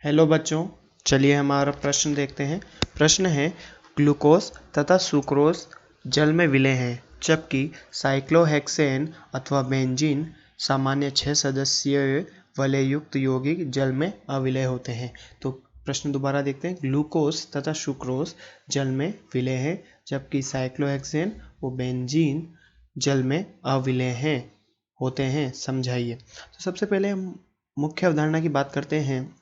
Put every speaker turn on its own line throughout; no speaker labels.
Hello बच्चों, चलिए हमारा प्रश्न देखते हैं। प्रश्न है, ग्लूकोज तथा सुक्रोज जल में विलय हैं, जबकि साइक्लोहेक्सेन अथवा बेंजीन सामान्य 6 सदस्यीय वलययुक्त यौगिक जल में अविलय होते हैं। तो प्रश्न दोबारा देखते हैं। ग्लूकोज तथा सुक्रोज जल में विलय हैं, जबकि साइक्लोहेक्सेन व बेंजीन जल में अविलय होते हैं। समझाइए। तो सबसे पहले हम मुख्य अवधारणा की बात करते हैं।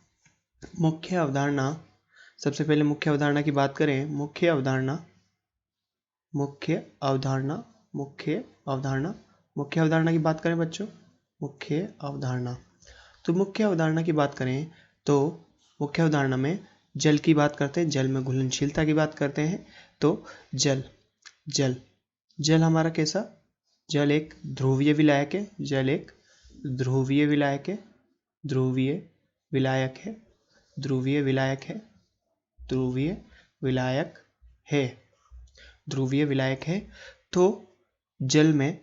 मुख्य अवधारणा, सबसे पहले मुख्य अवधारणा की बात करें। मुख्य अवधारणा की बात करें बच्चों। मुख्य अवधारणा, तो मुख्य अवधारणा की बात करें तो मुख्य अवधारणा में जल की बात करते हैं, जल में घुलनशीलता की बात करते हैं। तो जल जल जल हमारा कैसा? जल एक ध्रुवीय विलायक है। जल एक ध्रुवीय विलायक है। ध्रुवीय विलायक है। ध्रुवीय विलायक है। ध्रुवीय विलायक है। ध्रुवीय विलायक है। तो जल में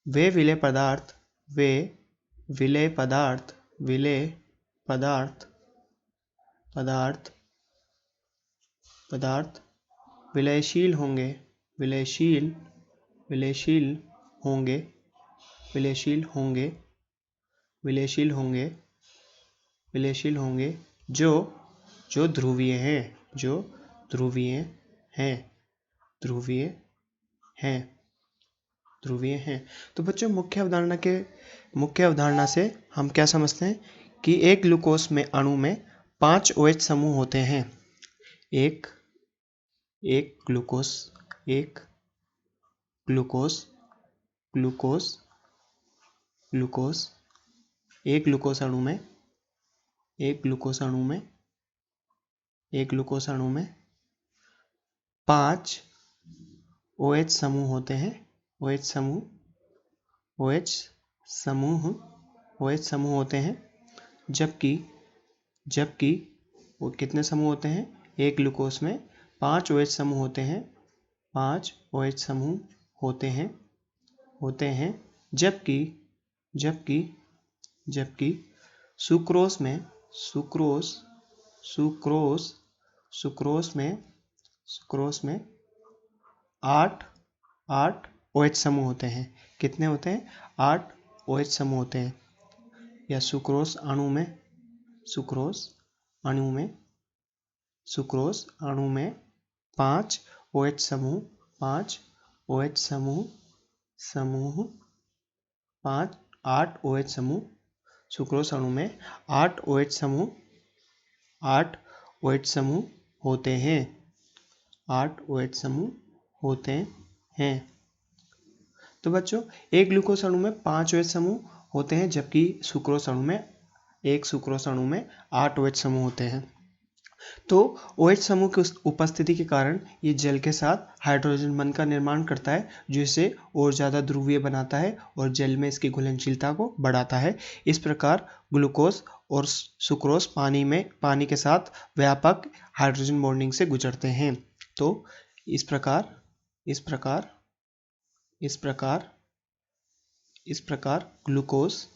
वे विलेय पदार्थ विलयशील होंगे। जो ध्रुवीय हैं। तो बच्चों, मुख्य अवधारणा से हम क्या समझते हैं कि एक ग्लूकोज में अणु में 5 OH समूह होते हैं। एक ग्लूकोज अणु में 5 OH समूह होते हैं। OH समूह होते हैं। जबकि वो कितने समूह होते हैं? एक ग्लूकोज में 5 OH समूह होते हैं। 5 OH समूह होते हैं। जबकि सुक्रोज में 8 OH समूह होते हैं। कितने होते हैं? 8 OH समूह होते हैं। या सुक्रोज अणु में 5 OH समूह 8 OH समूह सुक्रोज अणु में 8 OH समूह होते हैं। 8 OH समूह होते हैं। तो बच्चों, एक ग्लूकोज अणु में 5 OH समूह होते हैं, जबकि सुक्रोज अणु में 8 OH समूह होते हैं। तो OH समूह की उपस्थिति के कारण ये जल के साथ हाइड्रोजन बंध का निर्माण करता है, जो इसे और ज़्यादा ध्रुवीय बनाता है और जल में इसकी घुलनशीलता को बढ़ाता है। इस प्रकार ग्लूकोज और सुक्रोज पानी के साथ व्यापक हाइड्रोजन बॉन्डिंग से गुजरते हैं। तो इस प्रकार ग्लूकोज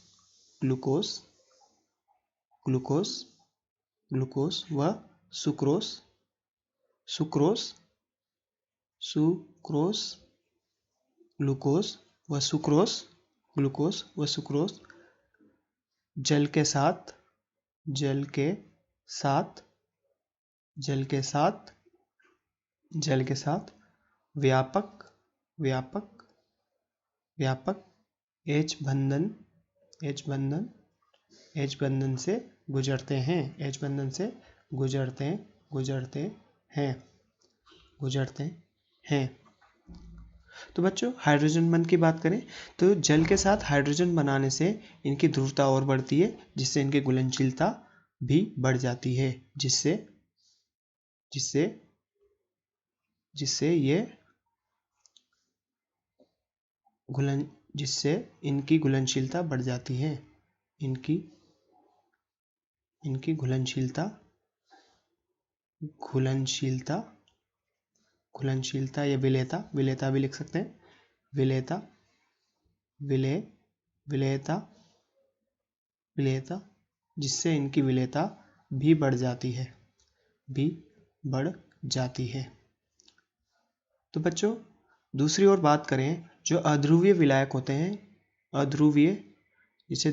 व सुक्रोज जल के साथ व्यापक H बंधन से गुजरते हैं। तो बच्चों, हाइड्रोजन बंध की बात करें तो जल के साथ हाइड्रोजन बनाने से इनकी ध्रुवता और बढ़ती है, जिससे इनकी घुलनशीलता भी बढ़ जाती है। जिससे इनकी घुलनशीलता बढ़ जाती है। इनकी घुलनशीलता या विलेयता भी लिख सकते हैं। विलेयता विलेयता, जिससे इनकी विलेयता भी बढ़ जाती है, भी बढ़ जाती है। तो बच्चों दूसरी ओर बात करें, जो अध्रुवीय विलायक होते हैं, अध्रुवीय, जिसे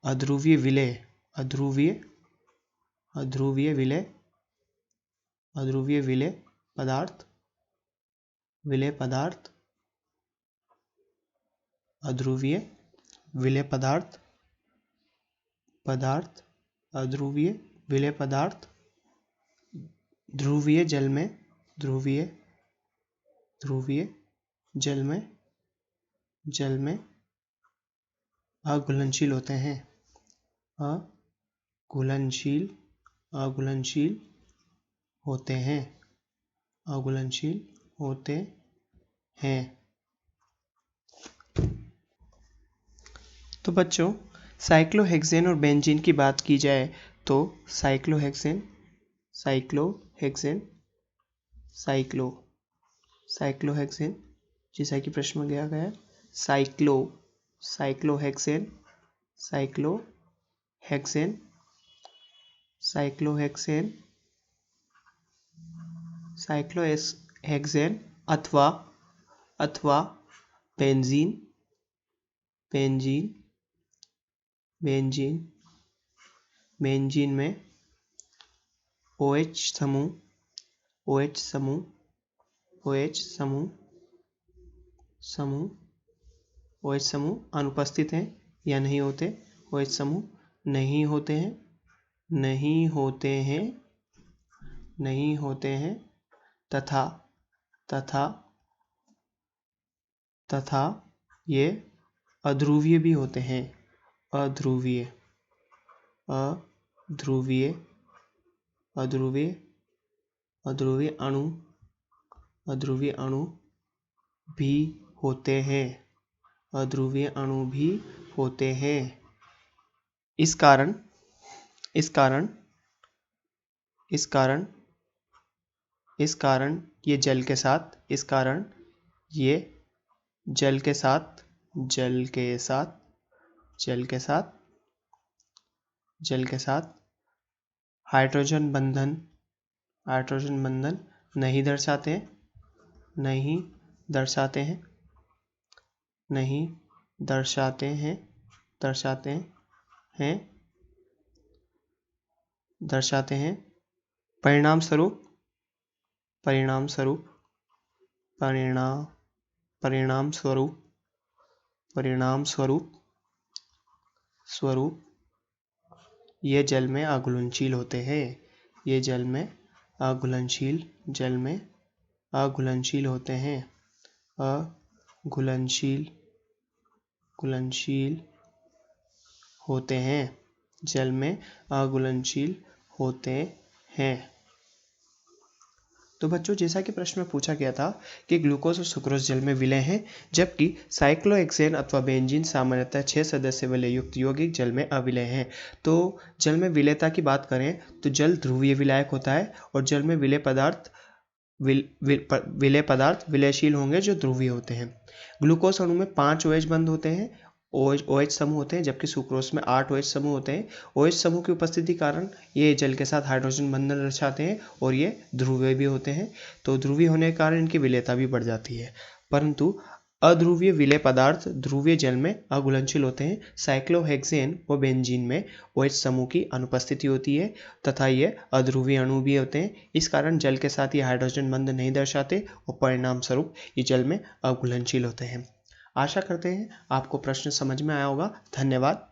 अध्रुवीय विलेय, अध्रुवीय विलेय, अध्रुवीय विलेय पदार्थ, विलेय पदार्थ, अध्रुवीय विलेय पदार्थ, अध्रुवीय विलेय पदार्थ ध्रुवीय जल में, ध्रुवीय जल में अघुलनशील होते हैं, अघुलनशील होते हैं, अघुलनशील होते हैं। तो बच्चों साइक्लोहेक्सेन और बेंजीन की बात की जाए तो साइक्लोहेक्सेन, जैसा कि प्रश्न में दिया गया है, साइक्लोहेक्सेन, अथवा बेंजीन में OH समूह अनुपस्थित हैं या नहीं होते, OH समूह नहीं होते हैं तथा ये अध्रुवीय भी होते हैं, अध्रुवीय अणु भी होते हैं, अध्रुवीय अणु भी होते हैं। इस कारण ये जल के साथ हाइड्रोजन बंधन नहीं दर्शाते हैं। परिणाम स्वरूप ये जल में अघुलनशील होते हैं, होते हैं, जल में अघुलनशील होते हैं। तो बच्चों जैसा कि प्रश्न में पूछा गया था कि ग्लूकोज और सुक्रोज जल में विलय हैं, जबकि साइक्लोहेक्सेन अथवा बेंजीन सामान्यतः 6 सदस्य विलय युक्त यौगिक जल में अविलय हैं। तो जल में विलयता की बात करें तो जल ध्रुवीय विलायक होता है और जल में विलय पदार्थ विलयशील होंगे जो ध्रुवीय होते हैं। ग्लूकोज अणु में 5 OH बंध होते हैं, OH समूह होते हैं, जबकि सुक्रोज में 8 OH समूह होते हैं। OH समूह की उपस्थिति कारण ये जल के साथ हाइड्रोजन बंधन दर्शाते हैं और ये ध्रुवीय भी होते हैं। तो ध्रुवीय होने के कारण इनकी विलेयता भी बढ़ जाती है, परंतु अध्रुवीय विलेय पदार्थ ध्रुवीय जल में अघुलनशील होते हैं। साइक्लोहेक्सेन व बेंजीन में OH समूह की अनुपस्थिति होती है तथा ये अध्रुवीय अणु भी होते हैं। इस कारण जल के साथ ये हाइड्रोजन बंधन नहीं दर्शाते और परिणाम स्वरूप ये जल में अघुलनशील होते हैं। आशा करते हैं आपको प्रश्न समझ में आया होगा। धन्यवाद।